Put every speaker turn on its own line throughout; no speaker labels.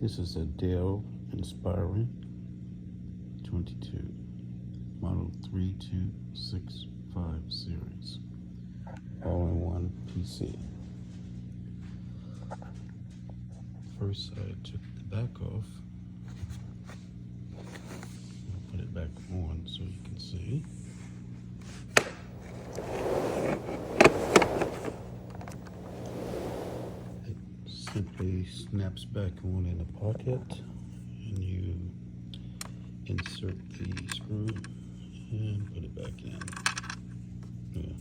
This is a Dell Inspiron 22, model 3265 series, all-in-one PC. First, I took the back off. I'll put it back on so you can see. It simply snaps back on in the pocket, and you insert the screw and put it back in. Yeah.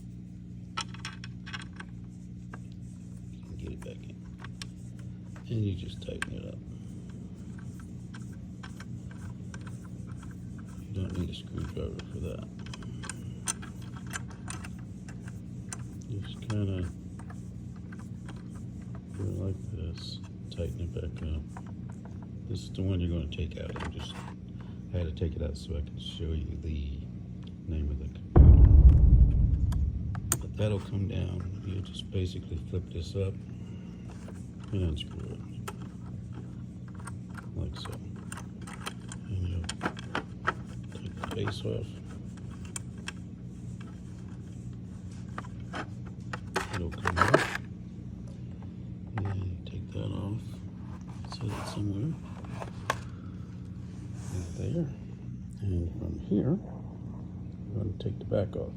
You can get it back in. And you just tighten it up. You don't need a screwdriver for that. Just kind of go like this, tighten it back up. This is the one you're going to take out. I had to take it out so I can show you the name of the computer. But that'll come down. You just basically flip this up and unscrew it, like so. And you'll take the base off. It'll come out. And you take that off, set it somewhere. Right there. And from here, we're going to take the back off.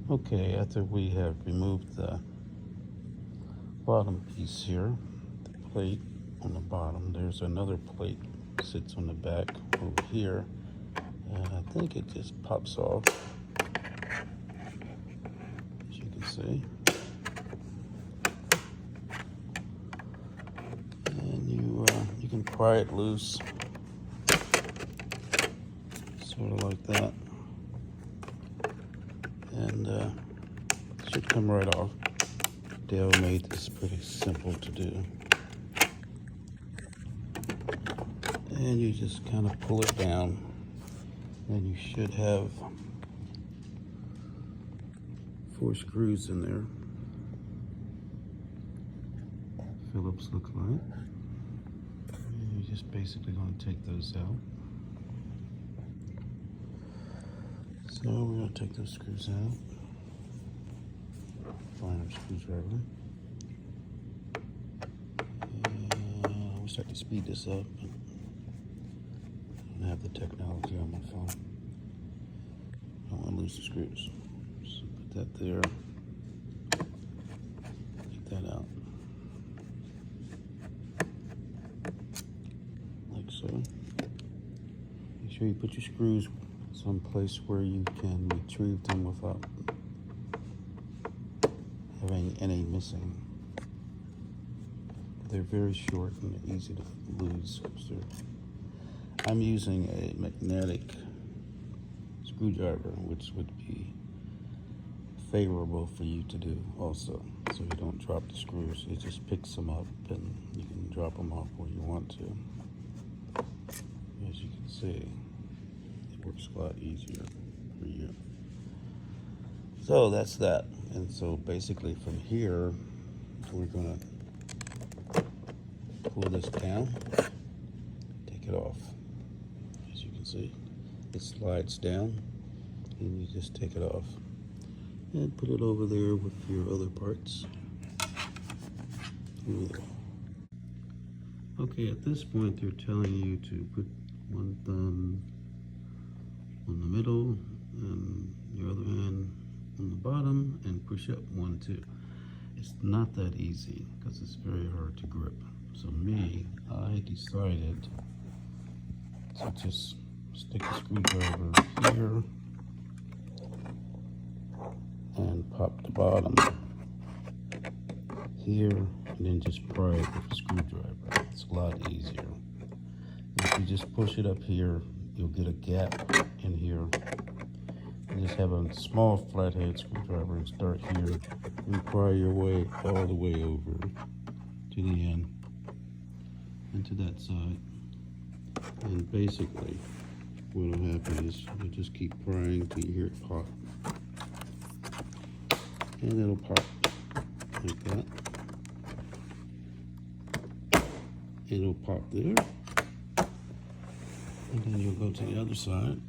Okay, after we have removed the bottom piece here, the plate on the bottom, there's another plate that sits on the back over here, and I think it just pops off, as you can see. And you can pry it loose, sort of like that. And it should come right off. Dell made this pretty simple to do. And you just kind of pull it down, and you should have 4 screws in there. Phillips look like. And you're just basically going to take those out. So we're going to take those screws out. Find our screwdriver. I wish I could speed this up, but I don't have the technology on my phone. I don't want to lose the screws. So put that there. Take that out. Like so. Make sure you put your screws someplace where you can retrieve them without having any missing. They're very short and easy to lose. I'm using a magnetic screwdriver, which would be favorable for you to do also, so you don't drop the screws. It just picks them up and you can drop them off where you want to. As you can see, works a lot easier for you. So that's that. And so basically from here, we're gonna pull this down, take it off. As you can see, it slides down, and you just take it off and put it over there with your other parts. Over there. Okay, at this point, they're telling you to put one thumb on the middle and your other hand on the bottom and push up 1, 2. It's not that easy because it's very hard to grip. So I decided to just stick a screwdriver here and pop the bottom here, and then just pry it with a screwdriver. It's a lot easier. If you just push it up here, you'll get a gap in here. You just have a small flathead screwdriver and start here and pry your way all the way over to the end and to that side. And basically, what will happen is you'll just keep prying till you hear it pop. And it'll pop like that. It'll pop there. And then you'll go to the other side.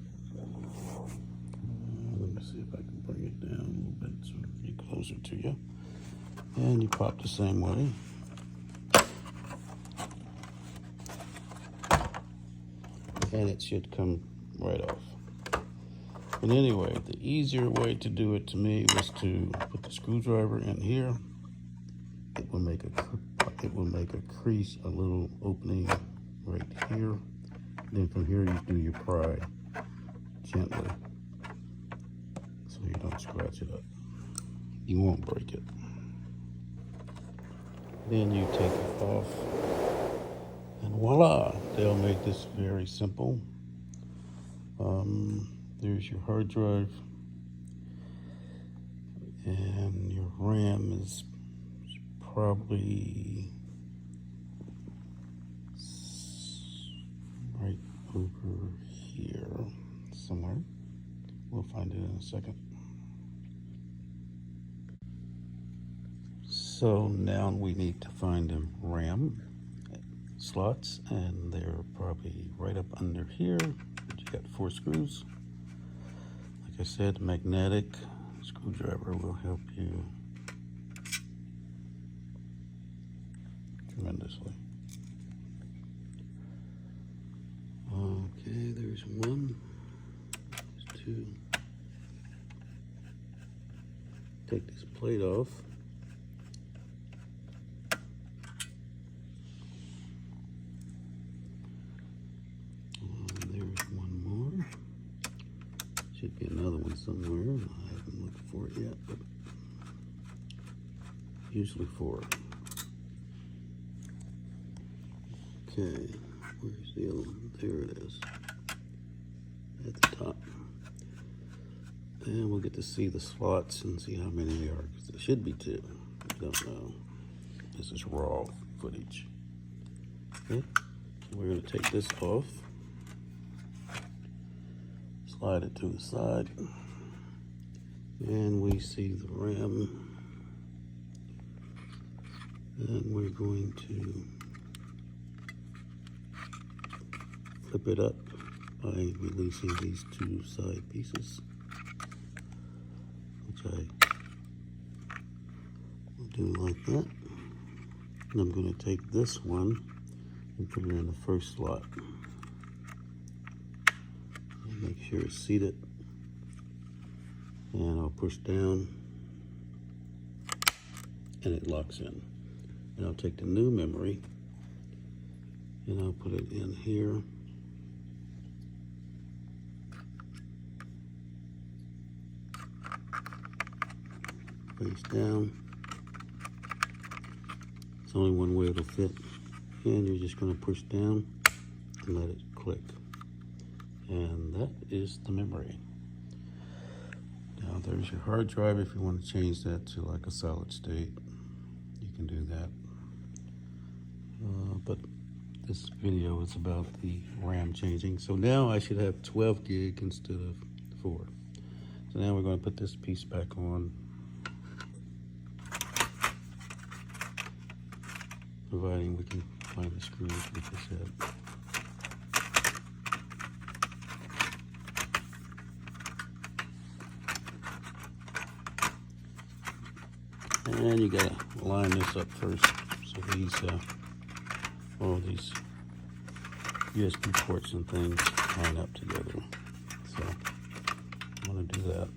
Let me see if I can bring it down a little bit so it'll be closer to you. And you pop the same way. And it should come right off. But anyway, the easier way to do it to me was to put the screwdriver in here. It will make a crease, a little opening right here. Then from here you do your pry gently so you don't scratch it up. You won't break it. Then you take it off, and voila, they'll make this very simple. There's your hard drive, and your RAM is probably right over here somewhere. We'll find it in a second. So now we need to find the RAM slots, and they're probably right up under here. You got 4 screws. Like I said, magnetic screwdriver will help you tremendously. Okay, there's 1, there's 2. Take this plate off. There's 1 more. Should be another one somewhere. I haven't looked for it yet, but usually 4. Okay, where's the other one? There it is, at the top. And we'll get to see the slots and see how many there are, because there should be 2. I don't know. This is raw footage. Okay, so we're going to take this off. Slide it to the side. And we see the RAM. And we're going to flip it up by releasing these 2 side pieces, which I will do like that. And I'm going to take this one and put it in the first slot. And make sure it's seated. And I'll push down and it locks in. And I'll take the new memory and I'll put it in here. Face down. It's only one way it'll fit. And you're just going to push down and let it click. And that is the memory. Now there's your hard drive. If you want to change that to like a solid state, you can do that. But this video is about the RAM changing. So now I should have 12 gig instead of 4. So now we're going to put this piece back on, providing we can find the screws with this head. And you gotta line this up first, so these all these USB ports and things line up together. So I'm gonna do that.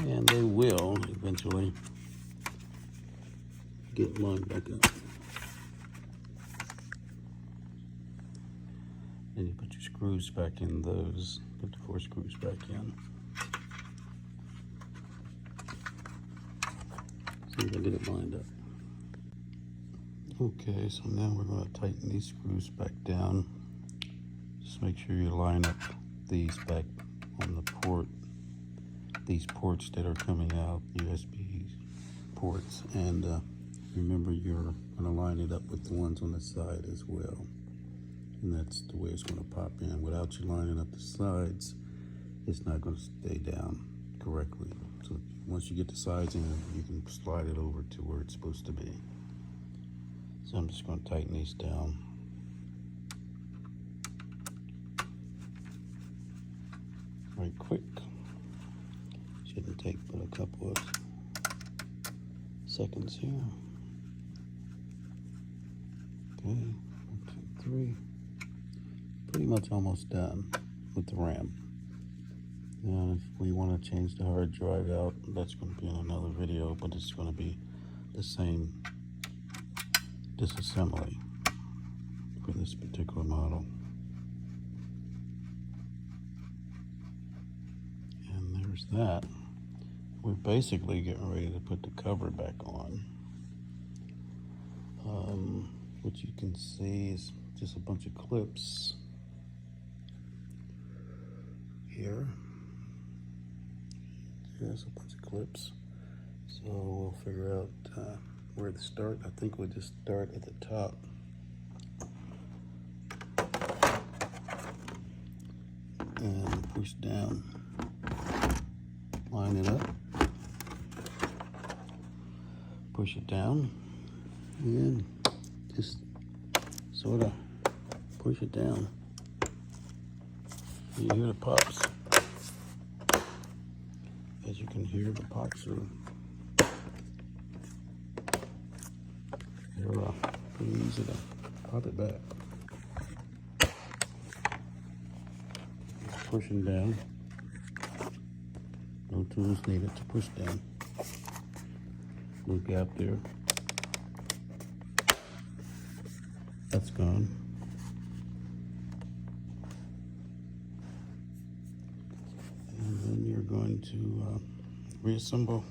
And they will eventually get lined back up. Then you put your screws back in those, put the 4 screws back in. See if I get it lined up. Okay, so now we're going to tighten these screws back down. Just make sure you line up these back on the port. These ports that are coming out, USB ports, and remember you're going to line it up with the ones on the side as well. And that's the way it's going to pop in. Without you lining up the sides, it's not going to stay down correctly. So once you get the sides in, you can slide it over to where it's supposed to be. So I'm just going to tighten these down. Right quick. Shouldn't take but a couple of seconds here. Okay, 1, 2, 3. Pretty much almost done with the RAM. Now, if we want to change the hard drive out, that's going to be in another video, but it's going to be the same disassembly for this particular model. And there's that. We're basically getting ready to put the cover back on. What you can see is just a bunch of clips here. There's a bunch of clips. So we'll figure out where to start. I think we'll just start at the top. And push down. Line it up. Push it down. And just sort of push it down. You hear the pops. As you can hear, the pops are pretty easy to pop it back. Just pushing down. No tools needed to push down. No gap there. That's gone. And then you're going to reassemble